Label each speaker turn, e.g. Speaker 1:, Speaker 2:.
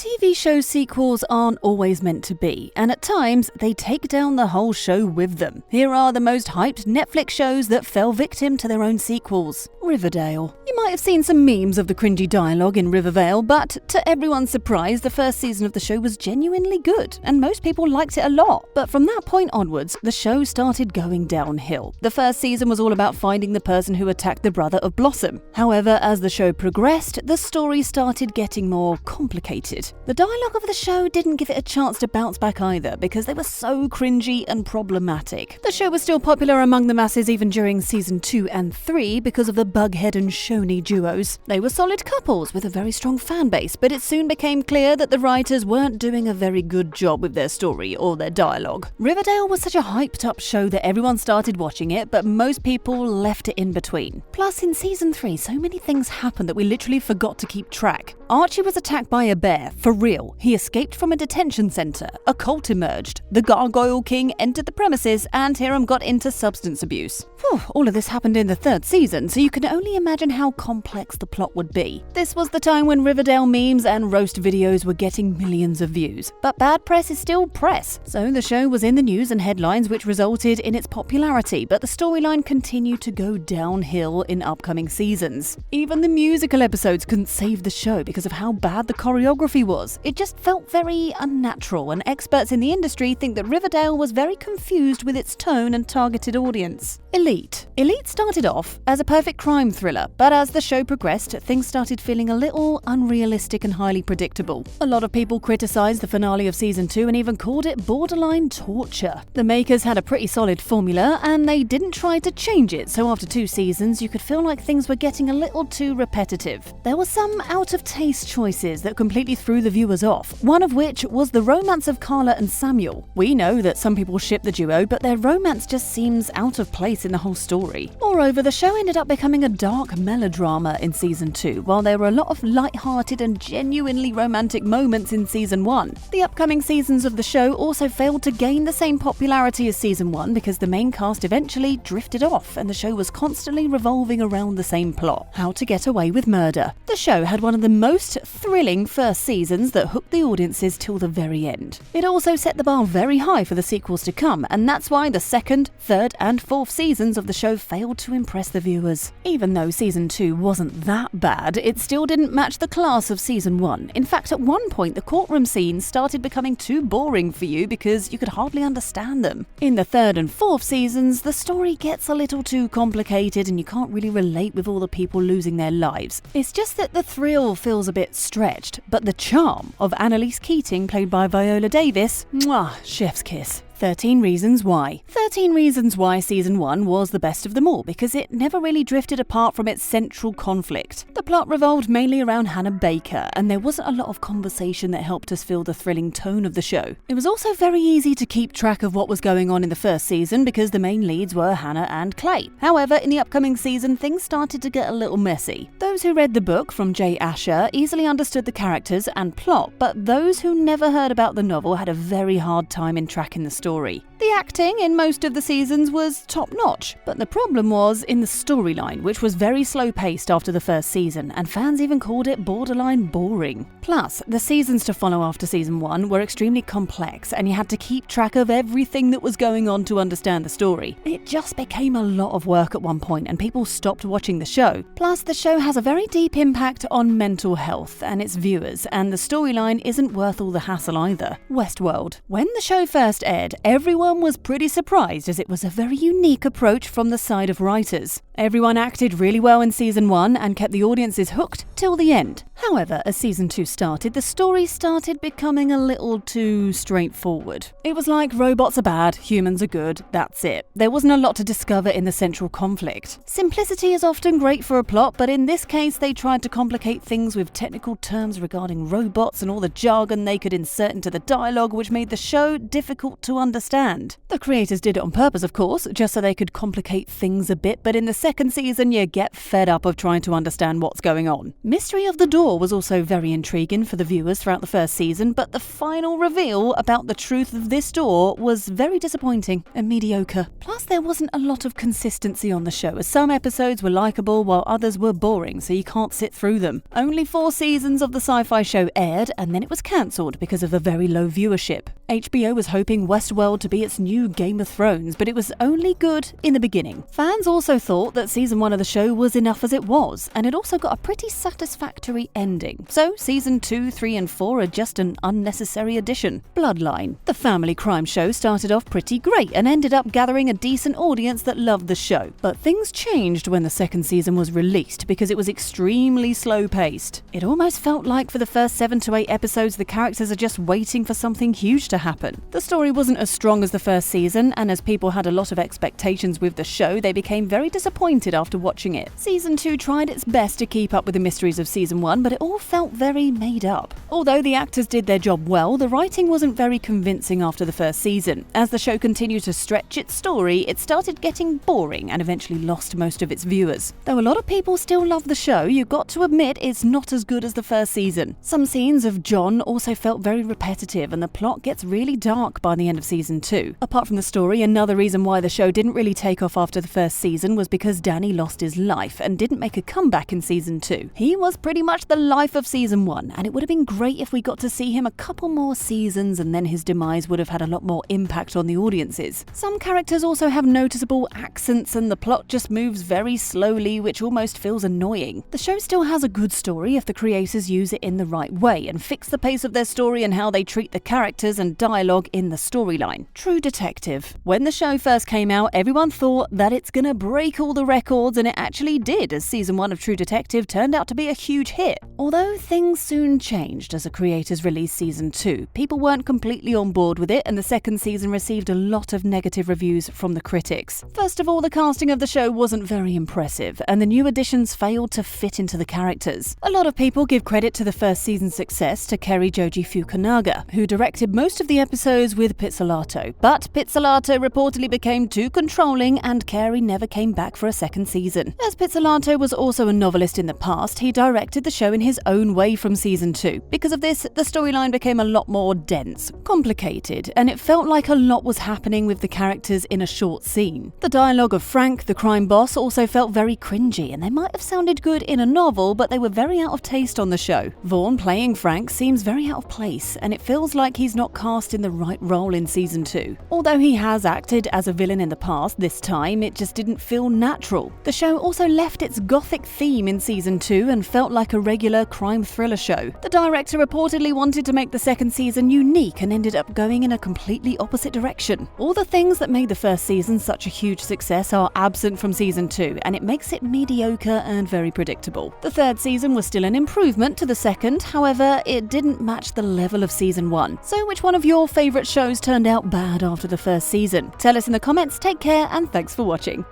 Speaker 1: TV show sequels aren't always meant to be, and at times they take down the whole show with them. Here are the most hyped Netflix shows that fell victim to their own sequels. Riverdale. You might have seen some memes of the cringy dialogue in Riverdale, but to everyone's surprise, the first season of the show was genuinely good, and most people liked it a lot. But from that point onwards, the show started going downhill. The first season was all about finding the person who attacked the brother of Blossom. However, as the show progressed, the story started getting more complicated. The dialogue of the show didn't give it a chance to bounce back either, because they were so cringy and problematic. The show was still popular among the masses even during season 2 and 3 because of the Bughead and Shoney duos. They were solid couples with a very strong fan base, but it soon became clear that the writers weren't doing a very good job with their story or their dialogue. Riverdale was such a hyped up show that everyone started watching it, but most people left it in between. Plus, in season 3, so many things happened that we literally forgot to keep track. Archie was attacked by a bear, for real. He escaped from a detention center. A cult emerged. The Gargoyle King entered the premises, and Hiram got into substance abuse. Whew, all of this happened in the 3rd season, so you can only imagine how complex the plot would be. This was the time when Riverdale memes and roast videos were getting millions of views. But bad press is still press, so the show was in the news and headlines, which resulted in its popularity, but the storyline continued to go downhill in upcoming seasons. Even the musical episodes couldn't save the show because of how bad the choreography was. It just felt very unnatural, and experts in the industry think that Riverdale was very confused with its tone and targeted audience. Elite. Elite started off as a perfect crime thriller, but as the show progressed, things started feeling a little unrealistic and highly predictable. A lot of people criticized the finale of season 2 and even called it borderline torture. The makers had a pretty solid formula, and they didn't try to change it, so after 2 seasons, you could feel like things were getting a little too repetitive. There were some out-of-taste choices that completely threw the viewers off, one of which was the romance of Carla and Samuel. We know that some people ship the duo, but their romance just seems out of place in the whole story. Moreover, the show ended up becoming a dark melodrama in season 2, while there were a lot of light-hearted and genuinely romantic moments in season 1. The upcoming seasons of the show also failed to gain the same popularity as season 1 because the main cast eventually drifted off, and the show was constantly revolving around the same plot: how to get away with murder. The show had one of the most thrilling first seasons that hooked the audiences till the very end. It also set the bar very high for the sequels to come, and that's why the 2nd, 3rd, and 4th seasons of the show failed to impress the viewers. Even though season 2 wasn't that bad, it still didn't match the class of season 1. In fact, at one point, the courtroom scenes started becoming too boring for you because you could hardly understand them. In the 3rd and 4th seasons, the story gets a little too complicated and you can't really relate with all the people losing their lives. It's just that the thrill feels a bit stretched, but the charm of Annalise Keating, played by Viola Davis, mwah, chef's kiss. 13 Reasons Why. 13 Reasons Why Season 1 was the best of them all because it never really drifted apart from its central conflict. The plot revolved mainly around Hannah Baker, and there wasn't a lot of conversation that helped us feel the thrilling tone of the show. It was also very easy to keep track of what was going on in the first season because the main leads were Hannah and Clay. However, in the upcoming season, things started to get a little messy. Those who read the book from Jay Asher easily understood the characters and plot, but those who never heard about the novel had a very hard time in tracking the story. The acting in most of the seasons was top-notch, but the problem was in the storyline, which was very slow-paced after the first season, and fans even called it borderline boring. Plus, the seasons to follow after season 1 were extremely complex, and you had to keep track of everything that was going on to understand the story. It just became a lot of work at one point, and people stopped watching the show. Plus, the show has a very deep impact on mental health and its viewers, and the storyline isn't worth all the hassle either. Westworld. When the show first aired, everyone was pretty surprised as it was a very unique approach from the side of writers. Everyone acted really well in season 1 and kept the audiences hooked till the end. However, as season 2 started, the story started becoming a little too straightforward. It was like robots are bad, humans are good, that's it. There wasn't a lot to discover in the central conflict. Simplicity is often great for a plot, but in this case they tried to complicate things with technical terms regarding robots and all the jargon they could insert into the dialogue, which made the show difficult to understand. The creators did it on purpose, of course, just so they could complicate things a bit, but in the second season you get fed up of trying to understand what's going on. Mystery of the Door was also very intriguing for the viewers throughout the first season, but the final reveal about the truth of this door was very disappointing and mediocre. Plus, there wasn't a lot of consistency on the show, as some episodes were likeable while others were boring, so you can't sit through them. Only 4 seasons of the sci-fi show aired, and then it was cancelled because of a very low viewership. HBO was hoping Westworld to be its new Game of Thrones, but it was only good in the beginning. Fans also thought that season 1 of the show was enough as it was, and it also got a pretty satisfactory ending. So season 2, 3 and 4 are just an unnecessary addition. Bloodline. The family crime show started off pretty great and ended up gathering a decent audience that loved the show. But things changed when the second season was released because it was extremely slow-paced. It almost felt like for the first 7 to 8 episodes the characters are just waiting for something huge to happen. The story wasn't as strong as the first season, and as people had a lot of expectations with the show, they became very disappointed after watching it. Season 2 tried its best to keep up with the mysteries of season 1, but it all felt very made up. Although the actors did their job well, the writing wasn't very convincing after the first season. As the show continued to stretch its story, it started getting boring and eventually lost most of its viewers. Though a lot of people still love the show, you got to admit it's not as good as the first season. Some scenes of John also felt very repetitive, and the plot gets really dark by the end of season 2. Apart from the story, another reason why the show didn't really take off after the first season was because Danny lost his life and didn't make a comeback in season 2. He was pretty much the life of season 1, and it would have been great if we got to see him a couple more seasons, and then his demise would have had a lot more impact on the audiences. Some characters also have noticeable accents, and the plot just moves very slowly, which almost feels annoying. The show still has a good story if the creators use it in the right way and fix the pace of their story and how they treat the characters and dialogue in the storyline. True Detective. When the show first came out, everyone thought that it's gonna break all the records, and it actually did, as season 1 of True Detective turned out to be a huge hit. Although things soon changed as the creators released season 2. People weren't completely on board with it, and the second season received a lot of negative reviews from the critics. First of all, the casting of the show wasn't very impressive, and the new additions failed to fit into the characters. A lot of people give credit to the first season's success to Kerry Joji Fukunaga, who directed most of the episodes with Pizzolatto. But Pizzolatto reportedly became too controlling, and Kerry never came back for a second season. As Pizzolatto was also a novelist in the past, he directed the show in his own way from season 2. Because of this, the storyline became a lot more dense, complicated, and it felt like a lot was happening with the characters in a short scene. The dialogue of Frank, the crime boss, also felt very cringy, and they might have sounded good in a novel, but they were very out of taste on the show. Vaughn playing Frank seems very out of place, and it feels like he's not cast in the right role in season 2. Although he has acted as a villain in the past, this time it just didn't feel natural. The show also left its gothic theme in season 2 and felt like a regular crime thriller show. The director reportedly wanted to make the second season unique and ended up going in a completely opposite direction. All the things that made the first season such a huge success are absent from season 2, and it makes it mediocre and very predictable. The third season was still an improvement to the second, however, it didn't match the level of season 1. So which one of your favourite shows turned out bad after the first season? Tell us in the comments, take care, and thanks for watching.